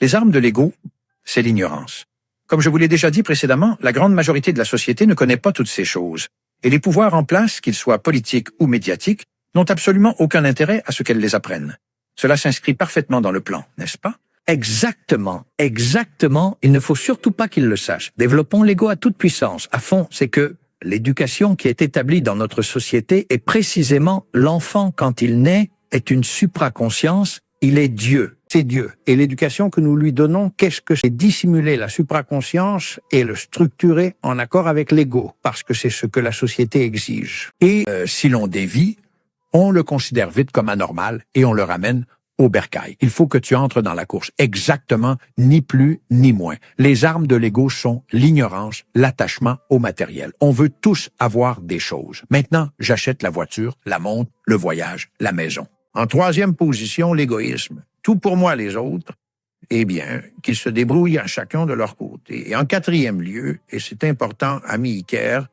Les armes de l'ego, c'est l'ignorance. Comme je vous l'ai déjà dit précédemment, la grande majorité de la société ne connaît pas toutes ces choses. Et les pouvoirs en place, qu'ils soient politiques ou médiatiques, n'ont absolument aucun intérêt à ce qu'elles les apprennent. Cela s'inscrit parfaitement dans le plan, n'est-ce pas? Exactement, exactement. Il ne faut surtout pas qu'ils le sachent. Développons l'ego à toute puissance. À fond, c'est que l'éducation qui est établie dans notre société est précisément l'enfant, quand il naît, est une supraconscience, il est Dieu. C'est Dieu. Et l'éducation que nous lui donnons, qu'est-ce que c'est? Dissimuler la supraconscience et le structurer en accord avec l'ego, parce que c'est ce que la société exige. Et si l'on dévie, on le considère vite comme anormal et on le ramène au bercail. Il faut que tu entres dans la course. Exactement, ni plus ni moins. Les armes de l'ego sont l'ignorance, l'attachement au matériel. On veut tous avoir des choses. Maintenant, j'achète la voiture, la montre, le voyage, la maison. En troisième position, l'égoïsme. Tout pour moi, les autres. Eh bien, qu'ils se débrouillent à chacun de leur côté. Et en quatrième lieu, et c'est important, ami Iker,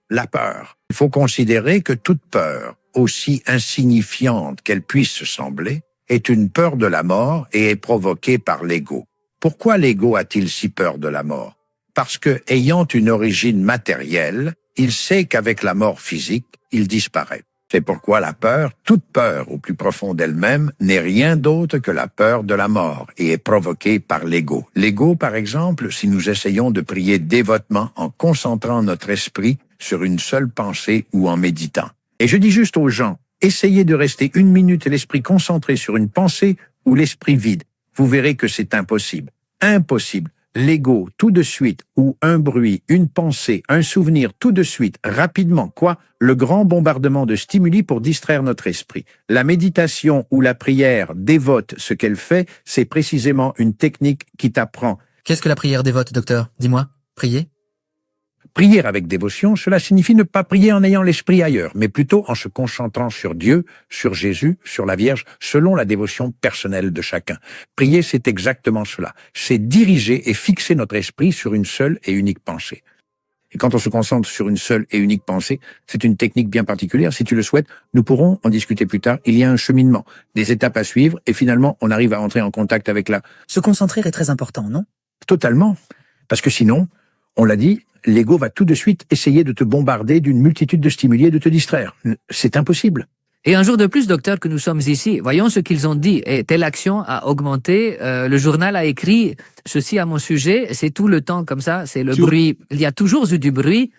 la peur. Il faut considérer que toute peur, aussi insignifiante qu'elle puisse sembler, est une peur de la mort et est provoquée par l'ego. Pourquoi l'ego a-t-il si peur de la mort? Parce que, ayant une origine matérielle, il sait qu'avec la mort physique, il disparaît. C'est pourquoi la peur, toute peur au plus profond d'elle-même, n'est rien d'autre que la peur de la mort et est provoquée par l'ego. L'ego, par exemple, si nous essayons de prier dévotement en concentrant notre esprit sur une seule pensée ou en méditant. Et je dis juste aux gens, essayez de rester 1 minute l'esprit concentré sur une pensée ou l'esprit vide. Vous verrez que c'est impossible. Impossible. L'ego, tout de suite, ou un bruit, une pensée, un souvenir, tout de suite, rapidement, quoi? Le grand bombardement de stimuli pour distraire notre esprit. La méditation ou la prière dévote, ce qu'elle fait, c'est précisément une technique qui t'apprend. Qu'est-ce que la prière dévote, docteur? Dis-moi. Prier? Prier avec dévotion, cela signifie ne pas prier en ayant l'esprit ailleurs, mais plutôt en se concentrant sur Dieu, sur Jésus, sur la Vierge, selon la dévotion personnelle de chacun. Prier, c'est exactement cela. C'est diriger et fixer notre esprit sur une seule et unique pensée. Et quand on se concentre sur une seule et unique pensée, c'est une technique bien particulière. Si tu le souhaites, nous pourrons en discuter plus tard. Il y a un cheminement, des étapes à suivre, et finalement, on arrive à entrer en contact avec la... Se concentrer est très important, non? Totalement. Parce que sinon, on l'a dit, l'ego va tout de suite essayer de te bombarder d'une multitude de stimuli et de te distraire. C'est impossible. Et un jour de plus, docteur, que nous sommes ici, voyons ce qu'ils ont dit. Et telle action a augmenté. Le journal a écrit ceci à mon sujet. C'est tout le temps comme ça. C'est le bruit. Il y a toujours eu du bruit.